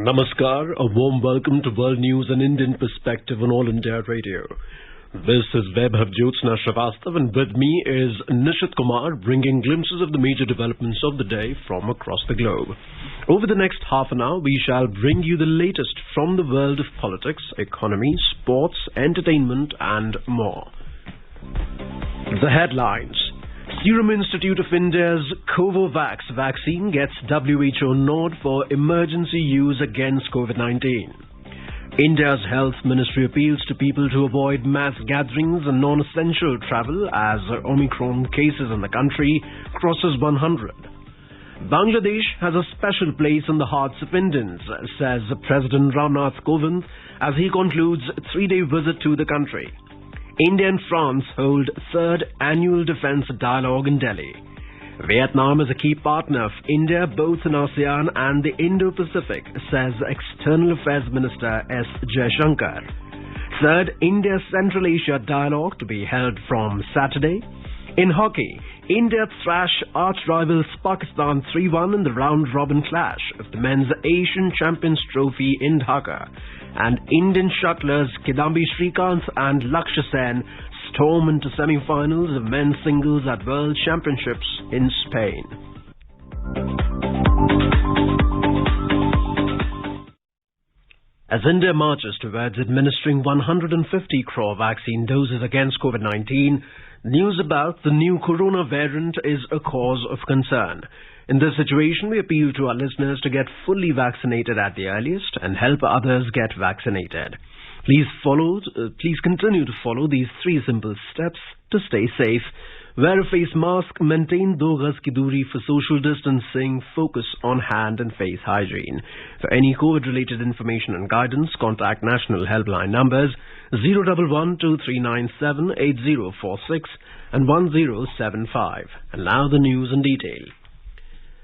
Namaskar, a warm welcome to World News and Indian Perspective on All India Radio. This is Vaibhav Jyotsna Srivastav and with me is Nishit Kumar bringing glimpses of the major developments of the day from across the globe. Over the next half an hour, we shall bring you the latest from the world of politics, economy, sports, entertainment and more. The headlines. Serum Institute of India's Covovax vaccine gets WHO nod for emergency use against COVID-19. India's Health Ministry appeals to people to avoid mass gatherings and non-essential travel as Omicron cases in the country crosses 100. Bangladesh has a special place in the hearts of Indians, says President Ramnath Kovind as he concludes a three-day visit to the country. India and France hold third annual defense dialogue in Delhi. Vietnam is a key partner of India both in ASEAN and the Indo-Pacific, says External Affairs Minister S. Jaishankar. Third India-Central Asia dialogue to be held from Saturday. In hockey, India thrashed arch-rivals Pakistan 3-1 in the round-robin clash of the Men's Asian Champions Trophy in Dhaka. And Indian shuttlers Kidambi Srikanth and Lakshya Sen storm into semi-finals of men's singles at World Championships in Spain. As India marches towards administering 150 crore vaccine doses against COVID-19, news about the new corona variant is a cause of concern. In this situation, we appeal to our listeners to get fully vaccinated at the earliest and help others get vaccinated. Please continue to follow these three simple steps to stay safe. Wear a face mask, maintain 2 gaz ki doori for social distancing, focus on hand and face hygiene. For any COVID-related information and guidance, contact national helpline numbers 011-2397-8046 and 1075. And now the news in detail.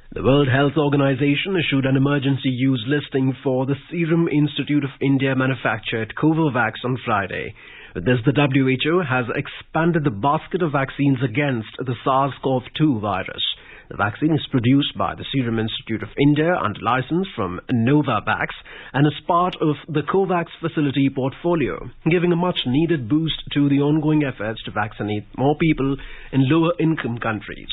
The World Health Organization issued an emergency use listing for the Serum Institute of India manufactured Covovax on Friday. With this, the WHO has expanded the basket of vaccines against the SARS-CoV-2 virus. The vaccine is produced by the Serum Institute of India under license from Novavax and is part of the COVAX facility portfolio, giving a much-needed boost to the ongoing efforts to vaccinate more people in lower-income countries.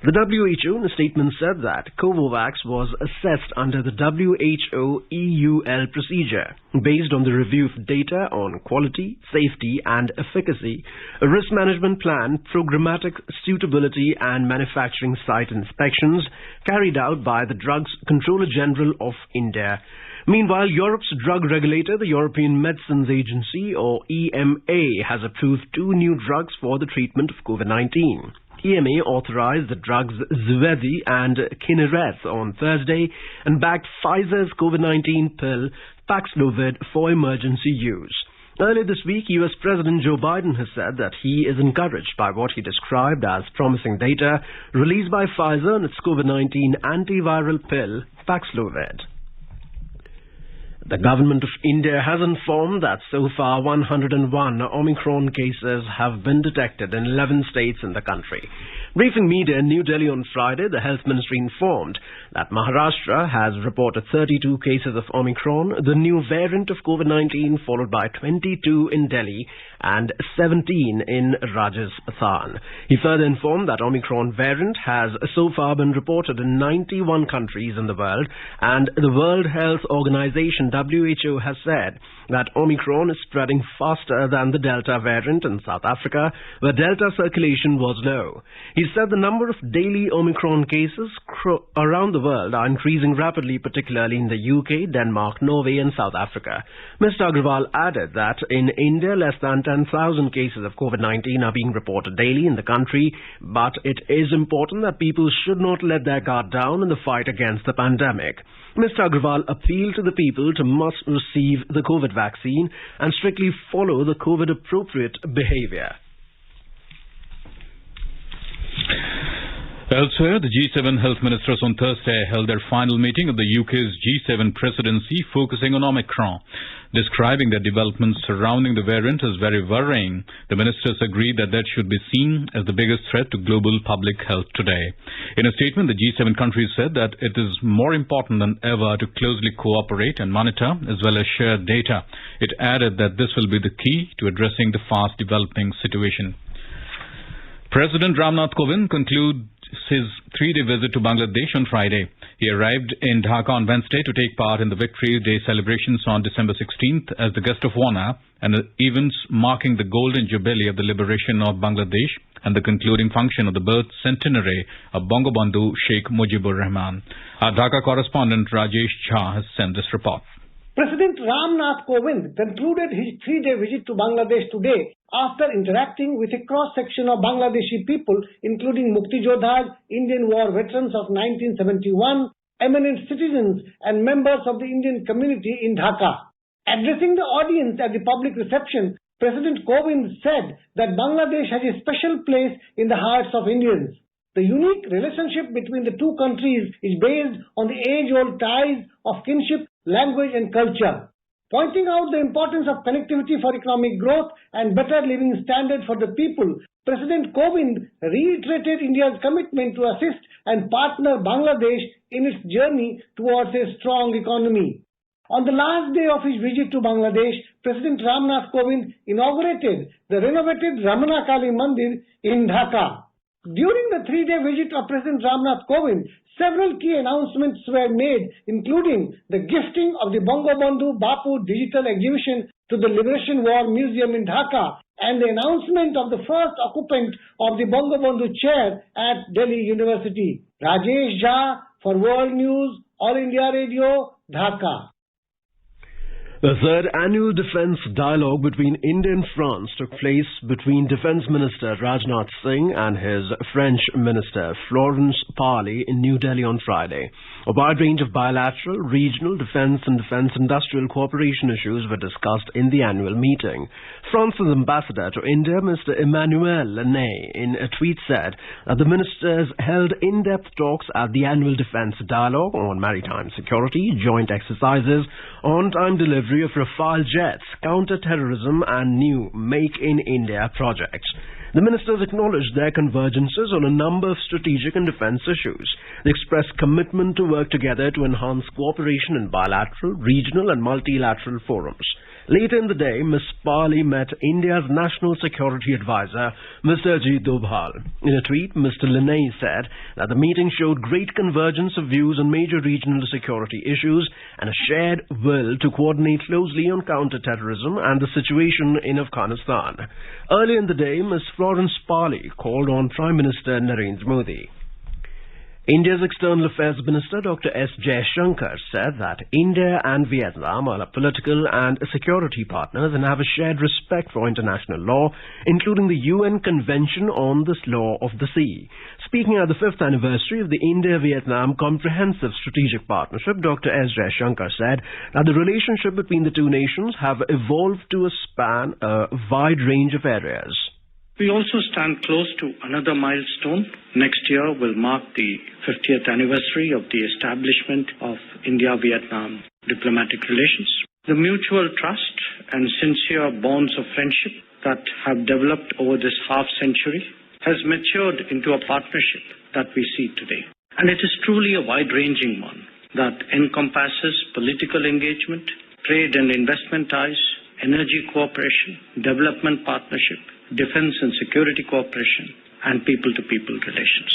The WHO in a statement said that Covovax was assessed under the WHO EUL procedure based on the review of data on quality, safety and efficacy, a risk management plan, programmatic suitability and manufacturing site inspections carried out by the Drugs Controller General of India. Meanwhile, Europe's drug regulator, the European Medicines Agency or EMA, has approved 2 new drugs for the treatment of COVID-19. EMA authorized the drugs Zwedi and Kineret on Thursday and backed Pfizer's COVID-19 pill Paxlovid for emergency use. Earlier this week, US President Joe Biden has said that he is encouraged by what he described as promising data released by Pfizer on its COVID-19 antiviral pill Paxlovid. The government of India has informed that so far 101 Omicron cases have been detected in 11 states in the country. Briefing media in New Delhi on Friday, the Health Ministry informed that Maharashtra has reported 32 cases of Omicron, the new variant of COVID-19, followed by 22 in Delhi and 17 in Rajasthan. He further informed that Omicron variant has so far been reported in 91 countries in the world, and the World Health Organization WHO has said that Omicron is spreading faster than the Delta variant in South Africa, where Delta circulation was low. He said the number of daily Omicron cases around the world are increasing rapidly, particularly in the UK, Denmark, Norway and South Africa. Mr. Agrawal added that in India, less than 10,000 cases of COVID-19 are being reported daily in the country, but it is important that people should not let their guard down in the fight against the pandemic. Mr. Agrawal appealed to the people to must receive the COVID vaccine and strictly follow the COVID-appropriate behavior. Elsewhere, the G7 health ministers on Thursday held their final meeting of the UK's G7 presidency, focusing on Omicron. Describing the developments surrounding the variant as very worrying, the ministers agreed that should be seen as the biggest threat to global public health today. In a statement, the G7 countries said that it is more important than ever to closely cooperate and monitor as well as share data. It added that this will be the key to addressing the fast developing situation. President Ramnath Kovind concludes his 3-day visit to Bangladesh on Friday. He arrived in Dhaka on Wednesday to take part in the Victory Day celebrations on December 16th as the guest of honor and the events marking the golden jubilee of the liberation of Bangladesh and the concluding function of the birth centenary of Bangabandhu Sheikh Mujibur Rahman. Our Dhaka correspondent Rajesh Jha has sent this report. President Ramnath Kovind concluded his 3-day visit to Bangladesh today after interacting with a cross-section of Bangladeshi people, including Mukti Jodhas, Indian war veterans of 1971, eminent citizens and members of the Indian community in Dhaka. Addressing the audience at the public reception, President Kovind said that Bangladesh has a special place in the hearts of Indians. The unique relationship between the two countries is based on the age-old ties of kinship, language and culture. Pointing out the importance of connectivity for economic growth and better living standard for the people, President Kovind reiterated India's commitment to assist and partner Bangladesh in its journey towards a strong economy. On the last day of his visit to Bangladesh, President Ramnath Kovind inaugurated the renovated Ramana Kali Mandir in Dhaka. During the 3-day visit of President Ramnath Kovind, several key announcements were made, including the gifting of the Bangabandhu Bapu digital exhibition to the Liberation War Museum in Dhaka and the announcement of the first occupant of the Bangabandhu chair at Delhi University. Rajesh Jha for World News, All India Radio, Dhaka. The third annual defence dialogue between India and France took place between Defence Minister Rajnath Singh and his French Minister Florence Parly in New Delhi on Friday. A wide range of bilateral, regional, defence and defence industrial cooperation issues were discussed in the annual meeting. France's ambassador to India, Mr. Emmanuel Lenay, in a tweet said that the ministers held in-depth talks at the annual defence dialogue on maritime security, joint exercises, on-time delivery of Rafale jets, counter-terrorism and new Make in India projects. The ministers acknowledged their convergences on a number of strategic and defence issues. They expressed commitment to work together to enhance cooperation in bilateral, regional and multilateral forums. Later in the day, Ms. Parly met India's National Security Advisor, Mr. Ajit Doval. In a tweet, Mr. Lenay said that the meeting showed great convergence of views on major regional security issues and a shared will to coordinate closely on counter-terrorism and the situation in Afghanistan. Earlier in the day, Ms. Florence Parly called on Prime Minister Narendra Modi. India's External Affairs Minister Dr. S. Jaishankar said that India and Vietnam are political and security partners and have a shared respect for international law, including the UN Convention on the Law of the Sea. Speaking at the 5th anniversary of the India-Vietnam Comprehensive Strategic Partnership, Dr. S. Jaishankar said that the relationship between the two nations have evolved to span a wide range of areas. We also stand close to another milestone. Next year will mark the 50th anniversary of the establishment of India-Vietnam diplomatic relations. The mutual trust and sincere bonds of friendship that have developed over this half-century has matured into a partnership that we see today. And it is truly a wide-ranging one that encompasses political engagement, trade and investment ties, energy cooperation, development partnership, defense and security cooperation, and people-to-people relations.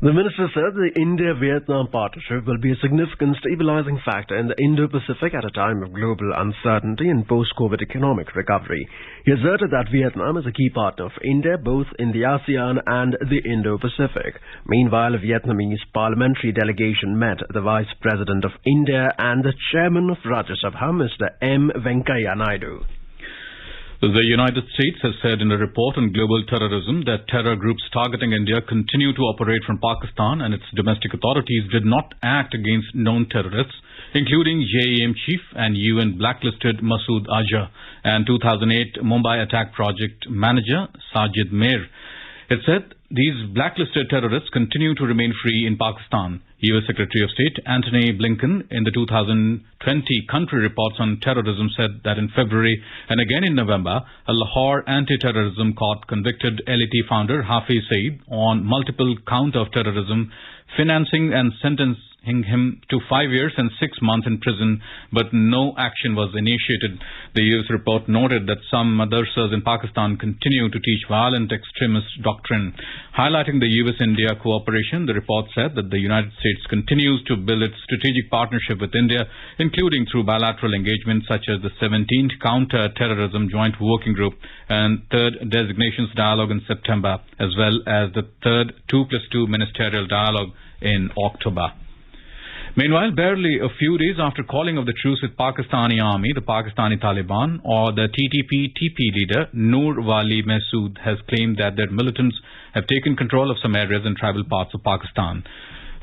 The minister said the India-Vietnam partnership will be a significant stabilizing factor in the Indo-Pacific at a time of global uncertainty and post-COVID economic recovery. He asserted that Vietnam is a key partner of India both in the ASEAN and the Indo-Pacific. Meanwhile, a Vietnamese parliamentary delegation met the Vice President of India and the Chairman of Rajya Sabha, Mr. M. Venkaiah Naidu. The United States has said in a report on global terrorism that terror groups targeting India continue to operate from Pakistan and its domestic authorities did not act against known terrorists, including JEM chief and UN blacklisted Masood Azhar and 2008 Mumbai attack project manager Sajid Mir. It said these blacklisted terrorists continue to remain free in Pakistan. U.S. Secretary of State Antony Blinken in the 2020 country reports on terrorism said that in February and again in November, a Lahore anti-terrorism court convicted LET founder Hafiz Saeed on multiple counts of terrorism, financing and sentencing him to 5 years and 6 months in prison, but no action was initiated. The U.S. report noted that some madrasas in Pakistan continue to teach violent extremist doctrine. Highlighting the U.S.-India cooperation, the report said that the United States continues to build its strategic partnership with India, including through bilateral engagements such as the 17th Counter-Terrorism Joint Working Group and 3rd Designations Dialogue in September, as well as the 3rd 2+2 Ministerial Dialogue in October. Meanwhile, barely a few days after calling of the truce with Pakistani army, the Pakistani Taliban or the TTP-TP leader Noor Wali Masood has claimed that their militants have taken control of some areas in tribal parts of Pakistan.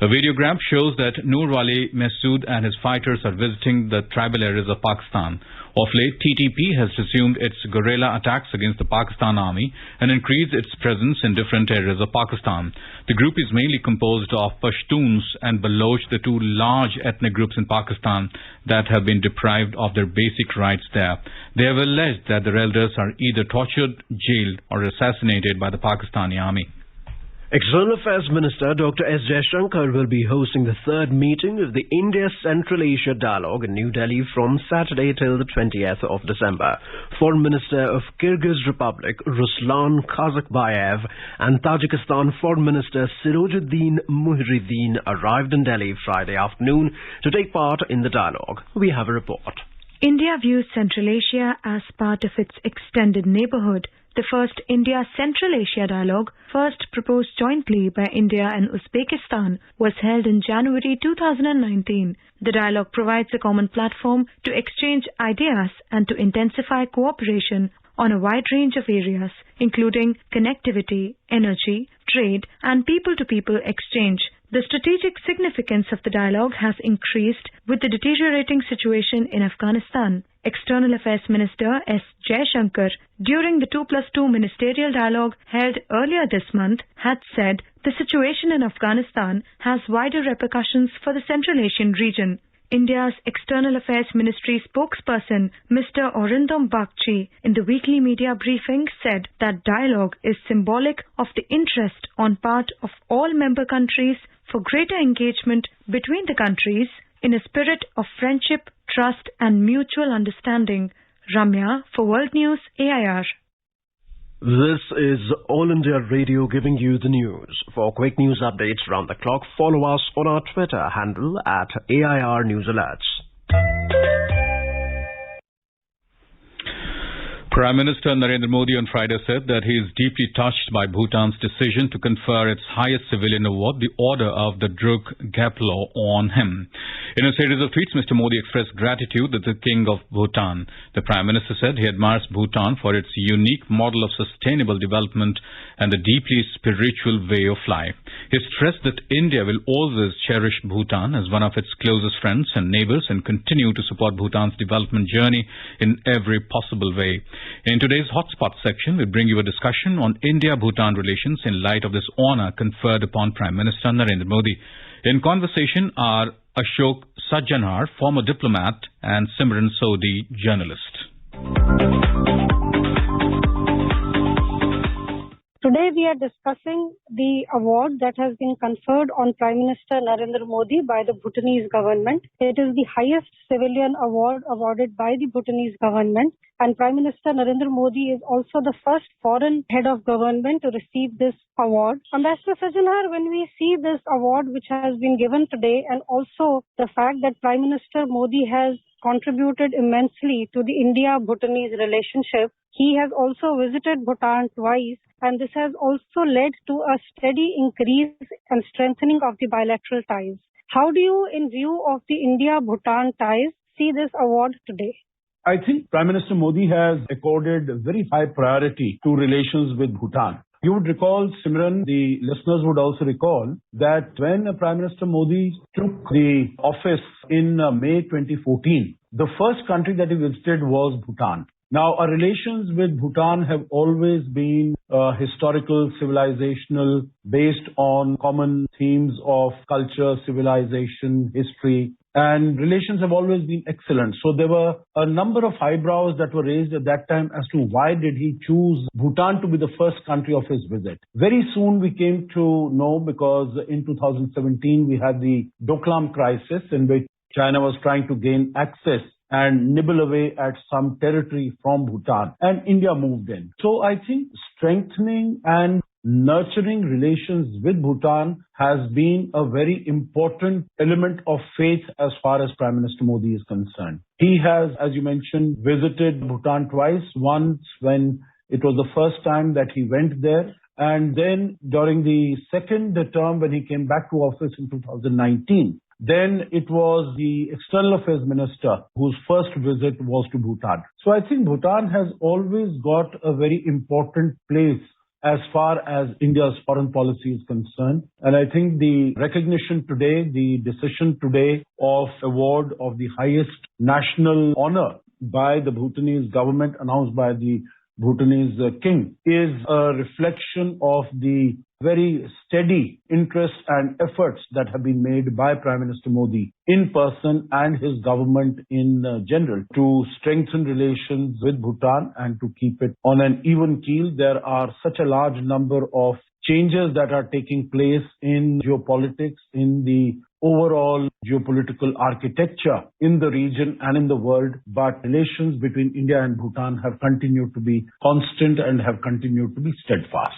A videogram shows that Noor Wali Masood and his fighters are visiting the tribal areas of Pakistan. Of late, TTP has resumed its guerrilla attacks against the Pakistan army and increased its presence in different areas of Pakistan. The group is mainly composed of Pashtuns and Baloch, the two large ethnic groups in Pakistan that have been deprived of their basic rights there. They have alleged that their elders are either tortured, jailed or assassinated by the Pakistani army. External Affairs Minister Dr. S. Jaishankar will be hosting the third meeting of the India-Central Asia Dialogue in New Delhi from Saturday till the 20th of December. Foreign Minister of Kyrgyz Republic Ruslan Kazakbayev and Tajikistan Foreign Minister Sirojuddin Muhyiddin arrived in Delhi Friday afternoon to take part in the dialogue. We have a report. India views Central Asia as part of its extended neighborhood. The first India-Central Asia Dialogue, first proposed jointly by India and Uzbekistan, was held in January 2019. The dialogue provides a common platform to exchange ideas and to intensify cooperation on a wide range of areas, including connectivity, energy, trade, and people-to-people exchange. The strategic significance of the dialogue has increased with the deteriorating situation in Afghanistan. External Affairs Minister S. Jaishankar, during the 2+2 ministerial dialogue held earlier this month, had said the situation in Afghanistan has wider repercussions for the Central Asian region. India's External Affairs Ministry spokesperson, Mr. Arindam Bagchi, in the weekly media briefing said that dialogue is symbolic of the interest on part of all member countries for greater engagement between the countries in a spirit of friendship, trust and mutual understanding. Ramya for World News, AIR. This is All India Radio giving you the news. For quick news updates round the clock, follow us on our Twitter handle at AIR News Alerts. Prime Minister Narendra Modi on Friday said that he is deeply touched by Bhutan's decision to confer its highest civilian award, the Order of the Druk Gyalpo, on him. In a series of tweets, Mr. Modi expressed gratitude to the King of Bhutan. The Prime Minister said he admires Bhutan for its unique model of sustainable development and the deeply spiritual way of life. He stressed that India will always cherish Bhutan as one of its closest friends and neighbors and continue to support Bhutan's development journey in every possible way. In today's Hotspot section, we bring you a discussion on India-Bhutan relations in light of this honor conferred upon Prime Minister Narendra Modi. In conversation are Ashok Sajjanar, former diplomat, and Simran Sodhi, journalist. Today we are discussing the award that has been conferred on Prime Minister Narendra Modi by the Bhutanese government. It is the highest civilian award awarded by the Bhutanese government, and Prime Minister Narendra Modi is also the first foreign head of government to receive this award. Ambassador Sajjanar, when we see this award which has been given today, and also the fact that Prime Minister Modi has contributed immensely to the India-Bhutanese relationship, he has also visited Bhutan twice, and this has also led to a steady increase and strengthening of the bilateral ties. How do you, in view of the India-Bhutan ties, see this award today? I think Prime Minister Modi has accorded very high priority to relations with Bhutan. You would recall, Simran, the listeners would also recall, that when Prime Minister Modi took the office in May 2014, the first country that he visited was Bhutan. Now, our relations with Bhutan have always been historical, civilizational, based on common themes of culture, civilization, history, and relations have always been excellent. So there were a number of eyebrows that were raised at that time as to why did he choose Bhutan to be the first country of his visit. Very soon we came to know, because in 2017 we had the Doklam crisis, in which China was trying to gain access and nibble away at some territory from Bhutan, and India moved in. So I think strengthening and nurturing relations with Bhutan has been a very important element of faith as far as Prime Minister Modi is concerned. He has, as you mentioned, visited Bhutan twice, once when it was the first time that he went there, and then during the second term when he came back to office in 2019. Then it was the External Affairs Minister whose first visit was to Bhutan. So I think Bhutan has always got a very important place as far as India's foreign policy is concerned. And I think the recognition today, the decision today of award of the highest national honor by the Bhutanese government, announced by the Bhutanese king, is a reflection of the very steady interest and efforts that have been made by Prime Minister Modi in person and his government in general to strengthen relations with Bhutan and to keep it on an even keel. There are such a large number of changes that are taking place in geopolitics, in the overall geopolitical architecture in the region and in the world, but relations between India and Bhutan have continued to be constant and have continued to be steadfast.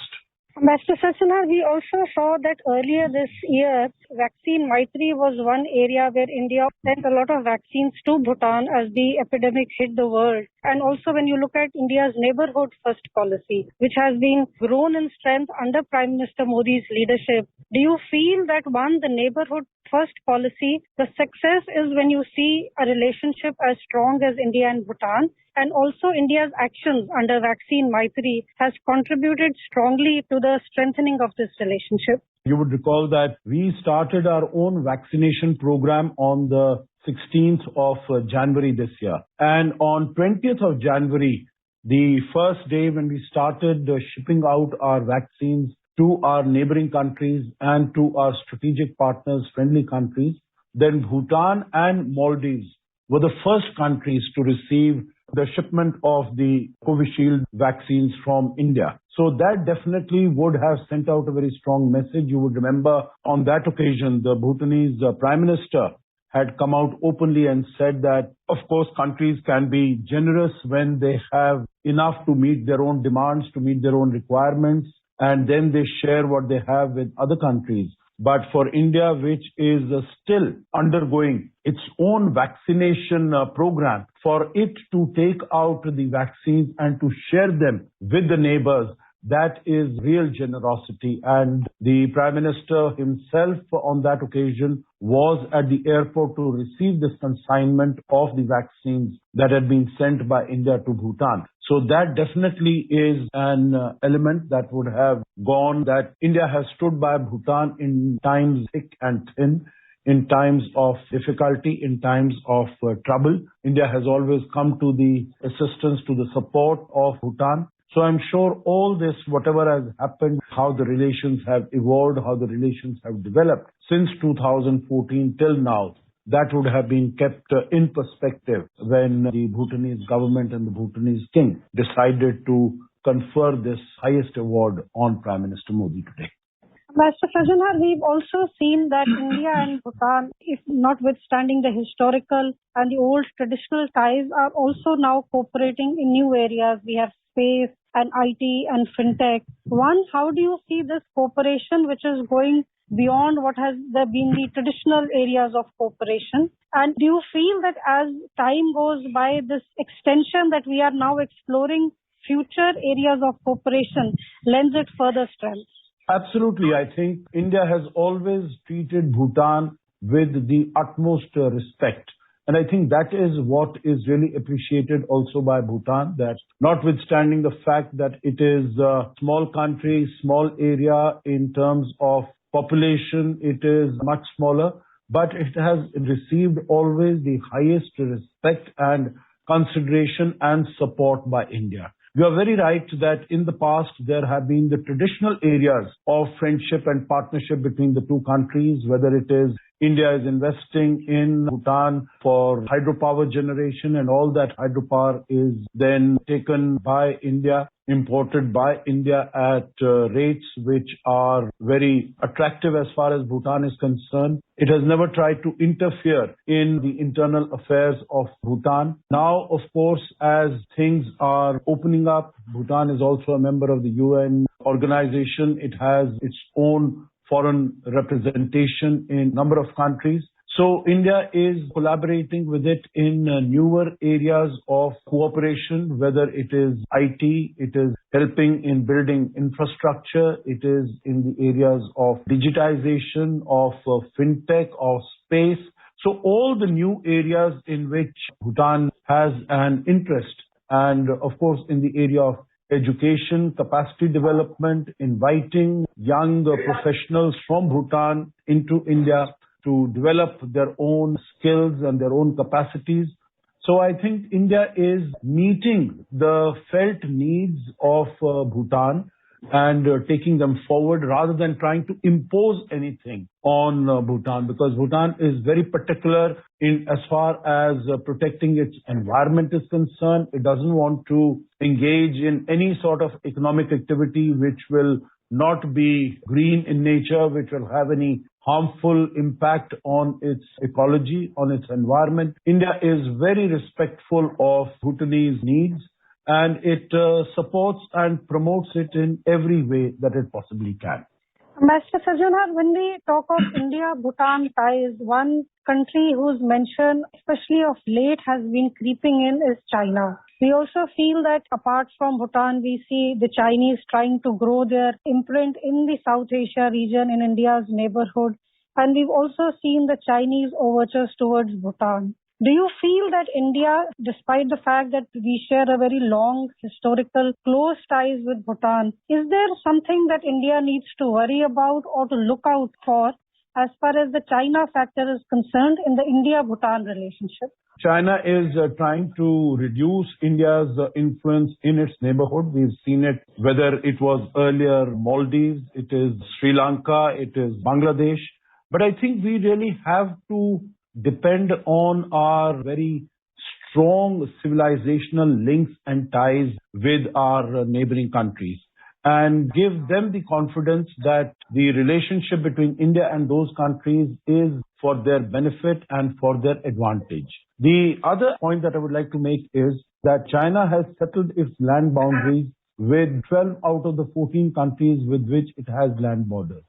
Mr. Sassanar, we also saw that earlier this year, Vaccine Maitri was one area where India sent a lot of vaccines to Bhutan as the epidemic hit the world. And also when you look at India's neighborhood first policy, which has been grown in strength under Prime Minister Modi's leadership, do you feel that the neighborhood first policy, the success is when you see a relationship as strong as India and Bhutan? And also India's actions under Vaccine Maitri has contributed strongly to the strengthening of this relationship. You would recall that we started our own vaccination program on the 16th of January this year. And on 20th of January, the first day when we started shipping out our vaccines to our neighboring countries and to our strategic partners, friendly countries, then Bhutan and Maldives were the first countries to receive the shipment of the Covishield vaccines from India. So that definitely would have sent out a very strong message. You would remember on that occasion, the Bhutanese Prime Minister had come out openly and said that, of course, countries can be generous when they have enough to meet their own demands, to meet their own requirements, and then they share what they have with other countries. But for India, which is still undergoing its own vaccination program, for it to take out the vaccines and to share them with the neighbors, that is real generosity. And the Prime Minister himself on that occasion was at the airport to receive this consignment of the vaccines that had been sent by India to Bhutan. So that definitely is an element that would have gone, that India has stood by Bhutan in times thick and thin, in times of difficulty, in times of trouble. India has always come to the assistance, to the support of Bhutan. So I'm sure all this, whatever has happened, how the relations have evolved, how the relations have developed since 2014 till now, that would have been kept in perspective when the Bhutanese government and the Bhutanese king decided to confer this highest award on Prime Minister Modi today. Mr. Sassanar, we've also seen that India and Bhutan, if notwithstanding the historical and the old traditional ties, are also now cooperating in new areas. We have space and IT and fintech. One, how do you see this cooperation which is going beyond what has been the traditional areas of cooperation? And do you feel that as time goes by, this extension that we are now exploring future areas of cooperation lends it further strength? Absolutely. I think India has always treated Bhutan with the utmost respect. And I think that is what is really appreciated also by Bhutan, that notwithstanding the fact that it is a small country, small area in terms of population, it is much smaller, but it has received always the highest respect and consideration and support by India. You are very right that in the past there have been the traditional areas of friendship and partnership between the two countries, whether it is India is investing in Bhutan for hydropower generation, and all that hydropower is then taken by India, imported by India at rates which are very attractive as far as Bhutan is concerned. It has never tried to interfere in the internal affairs of Bhutan. Now, of course, as things are opening up, Bhutan is also a member of the UN organization. It has its own foreign representation in a number of countries. So India is collaborating with it in newer areas of cooperation, whether it is IT, it is helping in building infrastructure, it is in the areas of digitization, of fintech, of space. So all the new areas in which Bhutan has an interest, and of course in the area of education, capacity development, inviting young professionals from Bhutan into India to develop their own skills and their own capacities. So I think India is meeting the felt needs of Bhutan and taking them forward rather than trying to impose anything on Bhutan, because Bhutan is very particular in as far as protecting its environment is concerned. It doesn't want to engage in any sort of economic activity which will not be green in nature, which will have any harmful impact on its ecology, on its environment. India is very respectful of Bhutanese needs, and it supports and promotes it in every way that it possibly can. Master Sarjunar, when we talk of India-Bhutan ties, one country whose mention, especially of late, has been creeping in is China. We also feel that apart from Bhutan, we see the Chinese trying to grow their imprint in the South Asia region, in India's neighborhood. And we've also seen the Chinese overtures towards Bhutan. Do you feel that India, despite the fact that we share a very long, historical, close ties with Bhutan, is there something that India needs to worry about or to look out for as far as the China factor is concerned in the India-Bhutan relationship? China is trying to reduce India's influence in its neighborhood. We've seen it, whether it was earlier Maldives, it is Sri Lanka, it is Bangladesh. But I think we really have to depend on our very strong civilizational links and ties with our neighboring countries and give them the confidence that the relationship between India and those countries is for their benefit and for their advantage. The other point that I would like to make is that China has settled its land boundaries with 12 out of the 14 countries with which it has land borders.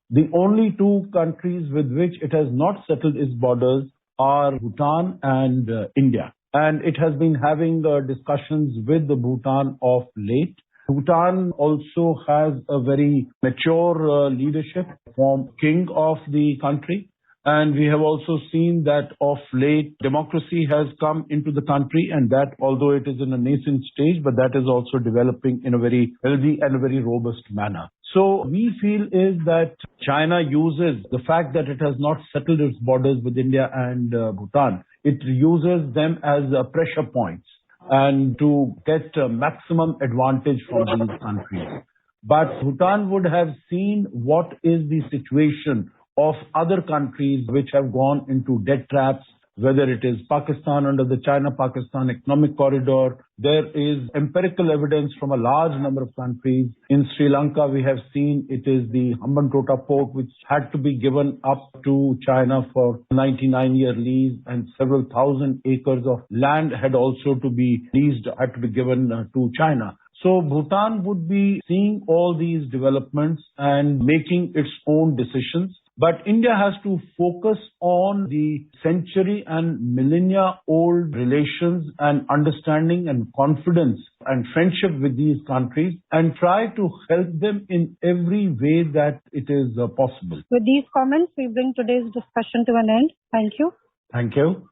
The only two countries with which it has not settled its borders are Bhutan and India. And it has been having discussions with the Bhutan of late. Bhutan also has a very mature leadership from king of the country. And we have also seen that of late democracy has come into the country, and that although it is in a nascent stage, but that is also developing in a very healthy and a very robust manner. So we feel is that China uses the fact that it has not settled its borders with India and Bhutan. It uses them as pressure points and to get maximum advantage from these countries. But Bhutan would have seen what is the situation of other countries which have gone into debt traps, whether it is Pakistan under the China-Pakistan Economic Corridor. There is empirical evidence from a large number of countries. In Sri Lanka, we have seen it is the Hambantota port which had to be given up to China for 99-year lease, and several thousand acres of land had also to be leased, had to be given to China. So Bhutan would be seeing all these developments and making its own decisions. But India has to focus on the century and millennia old relations and understanding and confidence and friendship with these countries and try to help them in every way that it is possible. With these comments, we bring today's discussion to an end. Thank you. Thank you.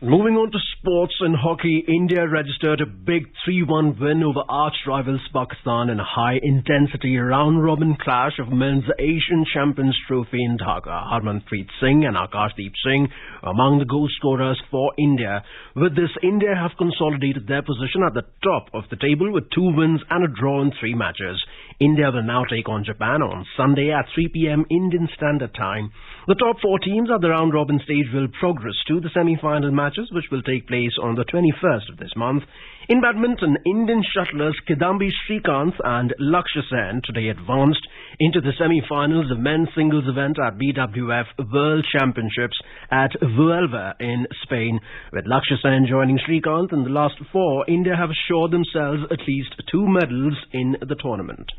Moving on to sports and hockey, India registered a big 3-1 win over arch-rivals Pakistan in a high-intensity round-robin clash of men's Asian Champions Trophy in Dhaka. Harmanpreet Singh and Akashdeep Singh were among the goal scorers for India. With this, India have consolidated their position at the top of the table with 2 wins and a draw in 3 matches. India will now take on Japan on Sunday at 3 p.m. Indian Standard Time. The top 4 teams at the round-robin stage will progress to the semi-final matches, which will take place on the 21st of this month. In badminton, Indian shuttlers Kidambi Srikanth and Lakshya Sen today advanced into the semi-finals of men's singles event at BWF World Championships at Vuelva in Spain. With Lakshya Sen joining Srikanth in the last 4, India have assured themselves at least 2 medals in the tournament.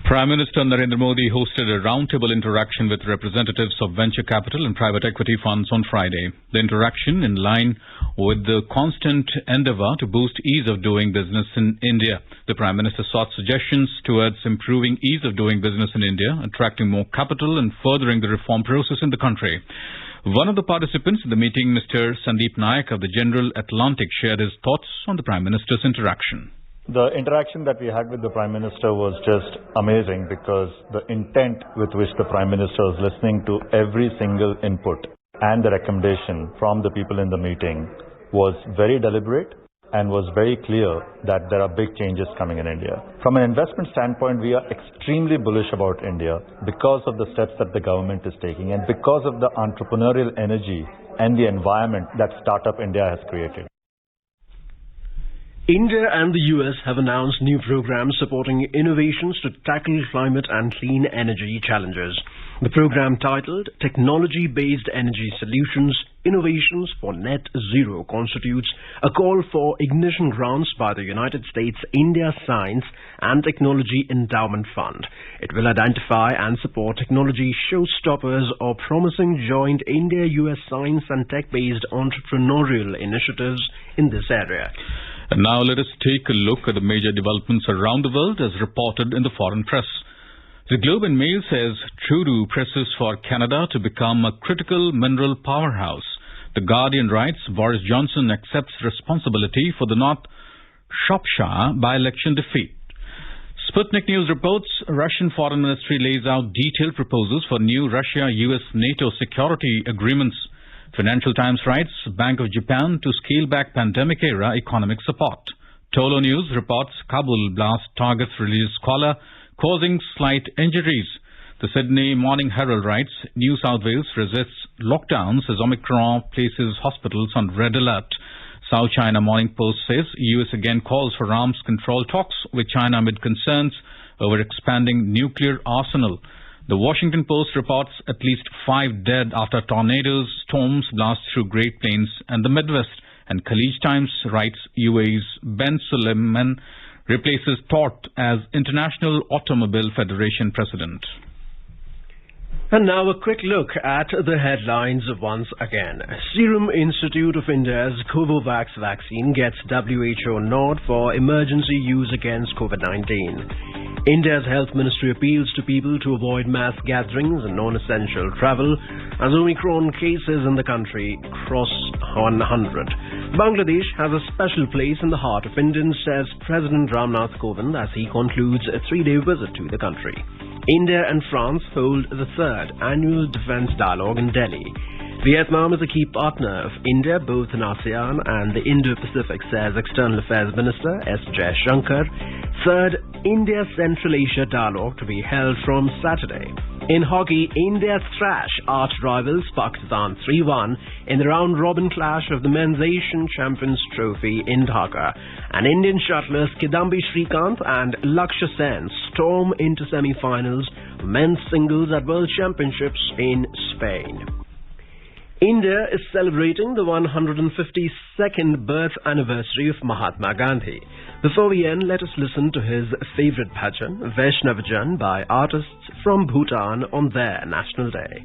Prime Minister Narendra Modi hosted a roundtable interaction with representatives of venture capital and private equity funds on Friday. The interaction, in line with the constant endeavour to boost ease of doing business in India. The Prime Minister sought suggestions towards improving ease of doing business in India, attracting more capital and furthering the reform process in the country. One of the participants in the meeting, Mr. Sandeep Naik of the General Atlantic, shared his thoughts on the Prime Minister's interaction. The interaction that we had with the Prime Minister was just amazing because the intent with which the Prime Minister was listening to every single input and the recommendation from the people in the meeting was very deliberate and was very clear that there are big changes coming in India. From an investment standpoint, we are extremely bullish about India because of the steps that the government is taking and because of the entrepreneurial energy and the environment that Startup India has created. India and the US have announced new programs supporting innovations to tackle climate and clean energy challenges. The program, titled Technology-Based Energy Solutions, Innovations for Net Zero, constitutes a call for ignition grants by the United States India Science and Technology Endowment Fund. It will identify and support technology showstoppers or promising joint India-US science and tech-based entrepreneurial initiatives in this area. And now let us take a look at the major developments around the world as reported in the foreign press. The Globe and Mail says Trudeau presses for Canada to become a critical mineral powerhouse. The Guardian writes Boris Johnson accepts responsibility for the North Shropshire by-election defeat. Sputnik News reports Russian Foreign Ministry lays out detailed proposals for new Russia-US-NATO security agreements. Financial Times writes Bank of Japan to scale back pandemic-era economic support. Tolo News reports Kabul blast targets religious scholar, causing slight injuries. The Sydney Morning Herald writes New South Wales resists lockdowns as Omicron places hospitals on red alert. South China Morning Post says US again calls for arms control talks with China amid concerns over expanding nuclear arsenal. The Washington Post reports at least 5 dead after tornadoes, storms blast through Great Plains and the Midwest. And Khaleej Times writes UAE's Ben Suleiman replaces Todt as International Automobile Federation president. And now a quick look at the headlines once again. Serum Institute of India's Covovax vaccine gets WHO nod for emergency use against COVID-19. India's Health Ministry appeals to people to avoid mass gatherings and non-essential travel as Omicron cases in the country cross 100. Bangladesh has a special place in the heart of Indians, says President Ramnath Kovind as he concludes a 3-day visit to the country. India and France hold the 3rd annual defense dialogue in Delhi. Vietnam is a key partner of India, both in ASEAN and the Indo-Pacific, says External Affairs Minister S. Jaishankar. 3rd India-Central Asia dialogue to be held from Saturday. In hockey, India thrash arch-rivals Pakistan 3-1 in the round-robin clash of the men's Asian Champions Trophy in Dhaka. And Indian shuttlers Kidambi Srikanth and Lakshya Sen storm into semi-finals of men's singles at World Championships in Spain. India is celebrating the 152nd birth anniversary of Mahatma Gandhi. Before we end, let us listen to his favorite bhajan, Vaishnav Jan, by artists from Bhutan on their National Day.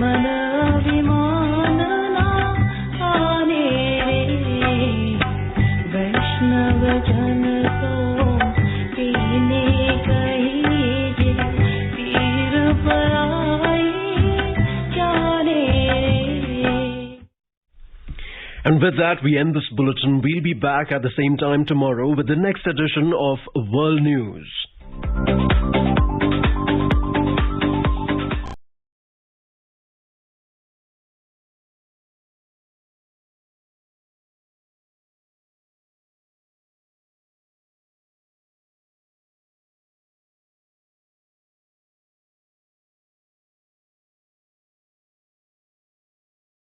मन अभिमान And with that, we end this bulletin. We'll be back at the same time tomorrow with the next edition of World News.